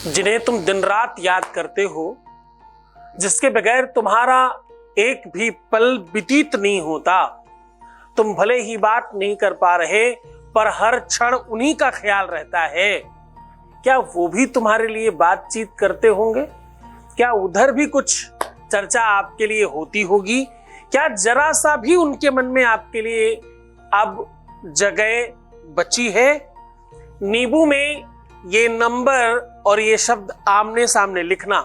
जिन्हें तुम दिन रात याद करते हो, जिसके बगैर तुम्हारा एक भी पल व्यतीत नहीं होता। तुम भले ही बात नहीं कर पा रहे, पर हर क्षण उन्हीं का ख्याल रहता है। क्या वो भी तुम्हारे लिए बातचीत करते होंगे? क्या उधर भी कुछ चर्चा आपके लिए होती होगी? क्या जरा सा भी उनके मन में आपके लिए अब जगह बची है? नींबू में ये नंबर और ये शब्द आमने सामने लिखना,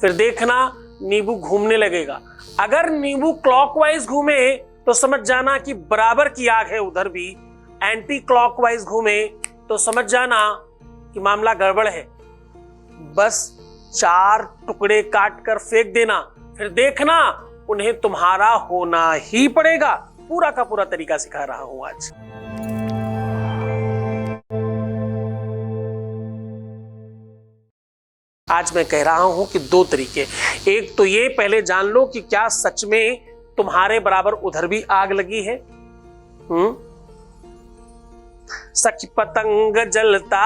फिर देखना नींबू घूमने लगेगा। अगर नींबू क्लॉकवाइज घूमे तो समझ जाना कि बराबर की आग है उधर भी। एंटी क्लॉकवाइज घूमे तो समझ जाना कि मामला गड़बड़ है। बस 4 टुकड़े काट कर फेंक देना, फिर देखना उन्हें तुम्हारा होना ही पड़ेगा। पूरा का पूरा तरीका सिखा रहा हूं आज। आज मैं कह रहा हूं कि 2 तरीके। एक तो ये, पहले जान लो कि क्या सच में तुम्हारे बराबर उधर भी आग लगी है। सखी पतंग जलता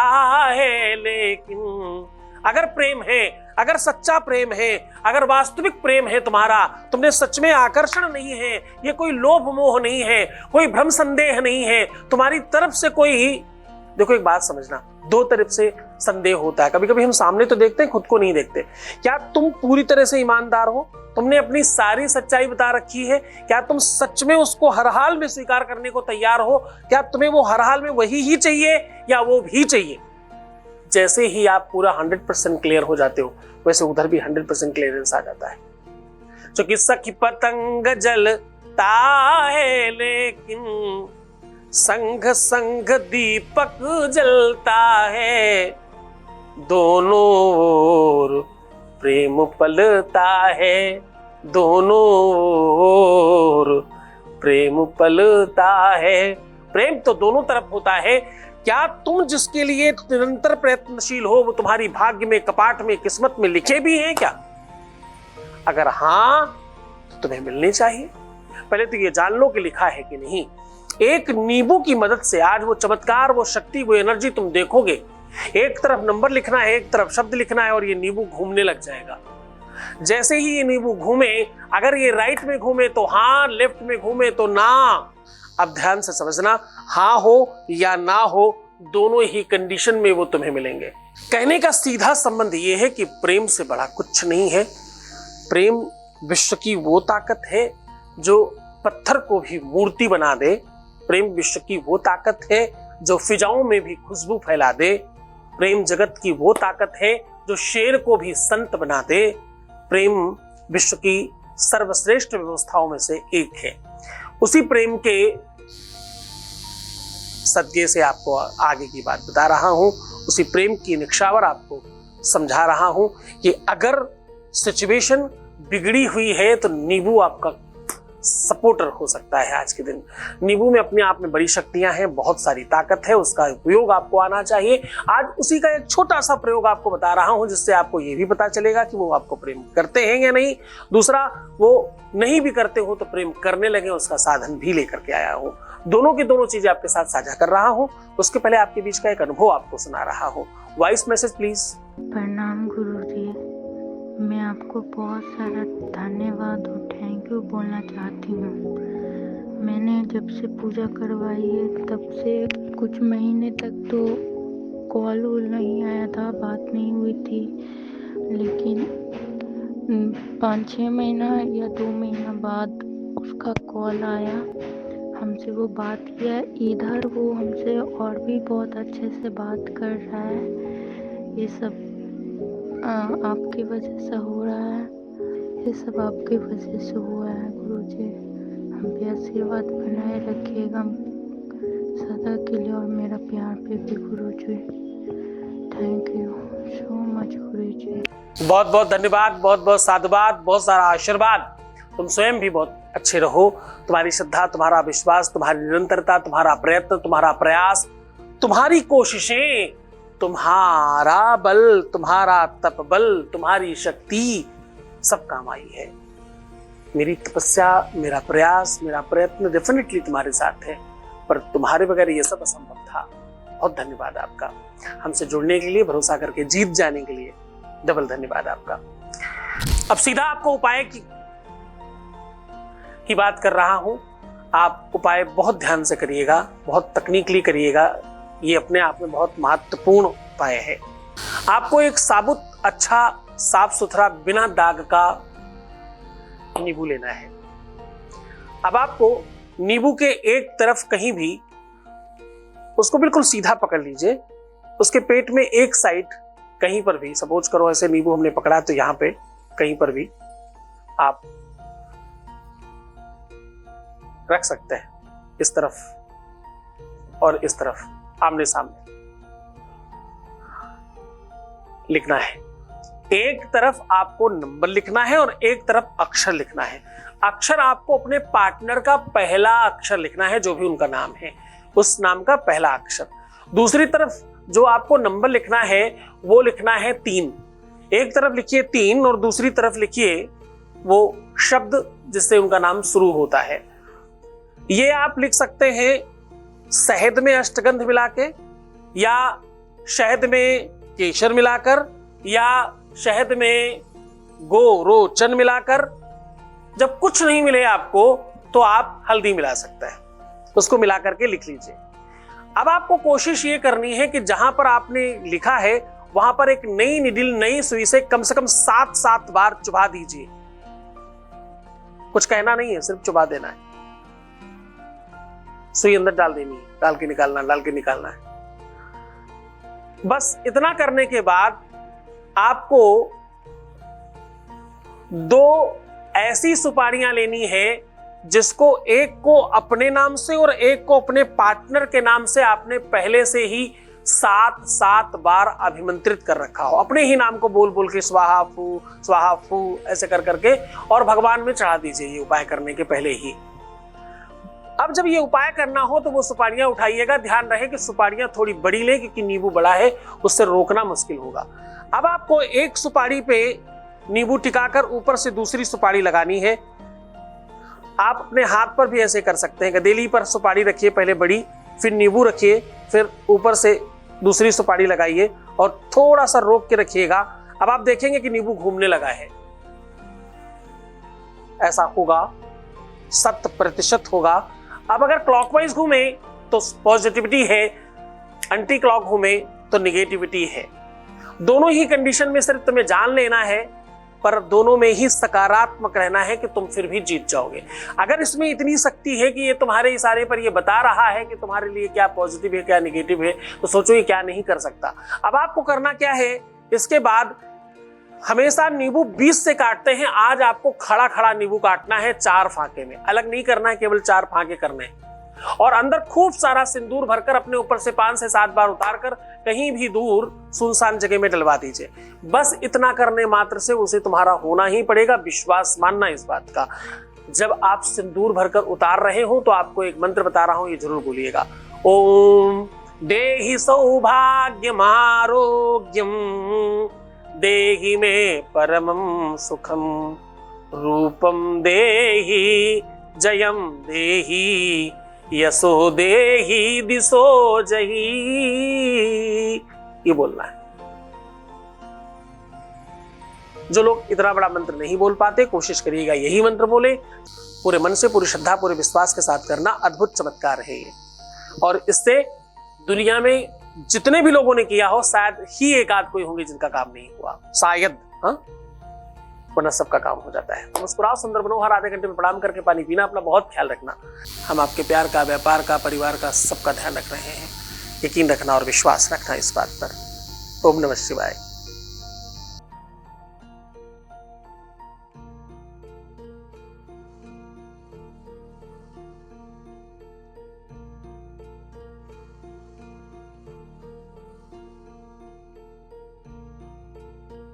है, लेकिन अगर प्रेम है, अगर सच्चा प्रेम है, अगर वास्तविक प्रेम है तुम्हारा, तुमने सच में आकर्षण नहीं है, ये कोई लोभ मोह नहीं है, कोई भ्रम संदेह नहीं है तुम्हारी तरफ से कोई। देखो एक बात समझना, 2 तरफ से संदेह होता है। कभी कभी हम सामने तो देखते हैं, खुद को नहीं देखते। क्या तुम पूरी तरह से ईमानदार हो? तुमने अपनी सारी सच्चाई बता रखी है? क्या तुम सच में उसको हर हाल में स्वीकार करने को तैयार हो? क्या तुम्हें वो हर हाल में वही ही चाहिए या वो भी चाहिए? जैसे ही आप पूरा 100% क्लियर हो जाते हो, वैसे उधर भी 100% क्लियरेंस आ जाता है। क्योंकि सखी पतंग जलता है, लेकिन संग संग दीपक जलता है, दोनों ओर प्रेम पलता है, दोनों ओर प्रेम पलता है। प्रेम तो दोनों तरफ होता है। क्या तुम जिसके लिए निरंतर प्रयत्नशील हो वो तुम्हारी भाग्य में, कपाट में, किस्मत में लिखे भी हैं क्या? अगर हां तो तुम्हें मिलनी चाहिए। पहले तो ये जान लो कि लिखा है कि नहीं। एक नींबू की मदद से आज वो चमत्कार, वो शक्ति, वो एनर्जी तुम देखोगे। एक तरफ नंबर लिखना है, एक तरफ शब्द लिखना है, और ये नींबू घूमने लग जाएगा। जैसे ही ये नींबू घूमे, अगर ये राइट में घूमे तो हाँ, लेफ्ट में घूमे तो ना। अब ध्यान से समझना, हाँ हो या ना हो, दोनों ही कंडीशन में वो तुम्हें मिलेंगे। कहने का सीधा संबंध ये है कि प्रेम से बड़ा कुछ नहीं है। प्रेम विश्व की वो ताकत है जो पत्थर को भी मूर्ति बना दे। प्रेम विश्व की वो ताकत है जो फिजाओं में भी खुशबू फैला दे। प्रेम जगत की वो ताकत है जो शेर को भी संत बना दे। प्रेम विश्व की सर्वश्रेष्ठ व्यवस्थाओं में से एक है। उसी प्रेम के सदके से आपको आगे की बात बता रहा हूं, उसी प्रेम की निक्षावर आपको समझा रहा हूं कि अगर सिचुएशन बिगड़ी हुई है तो नींबू आपका सपोर्टर हो सकता है। आज के दिन नींबू में अपने आप में बड़ी शक्तियां हैं, बहुत सारी ताकत है, उसका उपयोग आपको आना चाहिए। आज उसी का एक छोटा सा प्रयोग आपको बता रहा हूं, जिससे आपको ये भी पता चलेगा कि वो आपको प्रेम करते हैं या नहीं। दूसरा, वो नहीं भी करते हो तो प्रेम करने लगे, उसका साधन भी लेकर के आया हूं। दोनों की दोनों चीजें आपके साथ साझा कर रहा हूं। उसके पहले आपके बीच का एक अनुभव आपको सुना रहा हूं। Voice message please. प्रणाम गुरुजी, मैं आपको बहुत सारा धन्यवाद और थैंक यू बोलना चाहती हूँ। मैंने जब से पूजा करवाई है तब से कुछ महीने तक तो कॉल वॉल नहीं आया था, बात नहीं हुई थी, लेकिन 5-6 महीना या 2 महीना बाद उसका कॉल आया, हमसे वो बात किया। इधर वो हमसे और भी बहुत अच्छे से बात कर रहा है। ये सब आपकी वजह से हो रहा है, ये सब आपकी वजह से हुआ है गुरुजी। हम पे आशीर्वाद बनाए रखिएगा सदा के लिए, और मेरा प्यार पे भी गुरुजी। थैंक यू सो मच गुरुजी। बहुत बहुत धन्यवाद, बहुत बहुत साधुवाद, बहुत सारा आशीर्वाद। तुम स्वयं भी बहुत अच्छे रहो। तुम्हारी श्रद्धा, तुम्हारा विश्वास, तुम्हारी निरंतरता, तुम्हारा प्रयत्न, तुम्हारा प्रयास, तुम्हारी कोशिशें, तुम्हारा बल, तुम्हारा तप बल, तुम्हारी शक्ति सब काम आई है। मेरी तपस्या, मेरा प्रयास, मेरा प्रयत्न डेफिनेटली तुम्हारे साथ है, पर तुम्हारे बगैर ये सब असंभव था। बहुत धन्यवाद आपका। हमसे जुड़ने के लिए, भरोसा करके जीत जाने के लिए डबल धन्यवाद आपका। अब सीधा आपको उपाय की बात कर रहा हूं। आप उपाय बहुत ध्यान से करिएगा, बहुत तकनीकली करिएगा। ये अपने आप में बहुत महत्वपूर्ण उपाय है। आपको एक साबुत, अच्छा, साफ सुथरा, बिना दाग का नींबू लेना है। अब आपको नींबू के एक तरफ कहीं भी उसको बिल्कुल सीधा पकड़ लीजिए। उसके पेट में एक साइड कहीं पर भी, सपोज करो ऐसे नींबू हमने पकड़ा तो यहां पे कहीं पर भी आप रख सकते हैं। इस तरफ और इस तरफ आमने सामने लिखना है। एक तरफ आपको नंबर लिखना है और एक तरफ अक्षर लिखना है। अक्षर आपको अपने पार्टनर का पहला अक्षर लिखना है, जो भी उनका नाम है उस नाम का पहला अक्षर। दूसरी तरफ जो आपको नंबर लिखना है वो लिखना है 3। एक तरफ लिखिए 3 और दूसरी तरफ लिखिए वो शब्द जिससे उनका नाम शुरू होता है। ये आप लिख सकते हैं शहद में अष्टगंध मिला के, या शहद में केसर मिलाकर, या शहद में गोरोचन मिलाकर। जब कुछ नहीं मिले आपको तो आप हल्दी मिला सकते हैं, उसको मिला करके लिख लीजिए। अब आपको कोशिश ये करनी है कि जहां पर आपने लिखा है वहां पर एक नई निडिल, नई सुई से कम 7 बार चुभा दीजिए। कुछ कहना नहीं है, सिर्फ चुभा देना है। सुई अंदर डाल देनी है, डाल के निकालना है। बस इतना करने के बाद आपको 2 ऐसी सुपारियां लेनी है जिसको एक को अपने नाम से और एक को अपने पार्टनर के नाम से आपने पहले से ही 7 बार अभिमंत्रित कर रखा हो। अपने ही नाम को बोल बोल के स्वाहा फू ऐसे कर करके और भगवान में चढ़ा दीजिए ये उपाय करने के पहले ही। अब जब ये उपाय करना हो तो वो सुपारियां उठाइएगा। ध्यान रहे कि सुपारियां थोड़ी बड़ी ले, क्योंकि नींबू बड़ा है, उससे रोकना मुश्किल होगा। अब आपको एक सुपारी पे नींबू टिकाकर ऊपर से दूसरी सुपारी लगानी है। आप अपने हाथ पर भी ऐसे कर सकते हैं। गदेली पर सुपारी रखिए पहले बड़ी, फिर नींबू रखिए, फिर ऊपर से दूसरी सुपारी लगाइए और थोड़ा सा रोक के रखिएगा। अब आप देखेंगे कि नींबू घूमने लगा है। ऐसा होगा, 100% होगा। अब अगर क्लॉकवाइज घूमे तो पॉजिटिविटी है, एंटी क्लॉक घूमे तो निगेटिविटी है। दोनों ही कंडीशन में सिर्फ तुम्हें जान लेना है, पर दोनों में ही सकारात्मक रहना है कि तुम फिर भी जीत जाओगे। अगर इसमें इतनी शक्ति है कि ये तुम्हारे इशारे पर ये बता रहा है कि तुम्हारे लिए क्या पॉजिटिव है क्या निगेटिव है, तो सोचो ये क्या नहीं कर सकता। अब आपको करना क्या है, इसके बाद हमेशा नींबू 20 से काटते हैं। आज आपको खड़ा खड़ा नींबू काटना है 4 फांके में, अलग नहीं करना है, केवल 4 फांके करने हैं। और अंदर खूब सारा सिंदूर भरकर अपने ऊपर से 5 से 7 बार उतारकर कहीं भी दूर सुनसान जगह में डलवा दीजिए। बस इतना करने मात्र से उसे तुम्हारा होना ही पड़ेगा। विश्वास मानना इस बात का। जब आप सिंदूर भरकर उतार रहे हो तो आपको एक मंत्र बता रहा हूं, ये जरूर बोलिएगा। ओम देहि सौभाग्यम आरोग्यम देहि में परमं सुखम रूपम देहि जयम देहि यशो देहि दिशो जही। ये बोलना है। जो लोग इतना बड़ा मंत्र नहीं बोल पाते, कोशिश करिएगा यही मंत्र बोले। पूरे मन से, पूरी श्रद्धा, पूरे विश्वास के साथ करना। अद्भुत चमत्कार है ये। और इससे दुनिया में जितने भी लोगों ने किया हो, शायद ही एक आध कोई होंगे जिनका काम नहीं हुआ, शायद, वरना सबका काम हो जाता है। मुस्कुराओ, सुंदर बनो, हर आधे घंटे में प्रणाम करके पानी पीना। अपना बहुत ख्याल रखना। हम आपके प्यार का, व्यापार का, परिवार का, सबका ध्यान रख रहे हैं। यकीन रखना और विश्वास रखना इस बात पर। ओम नमः शिवाय।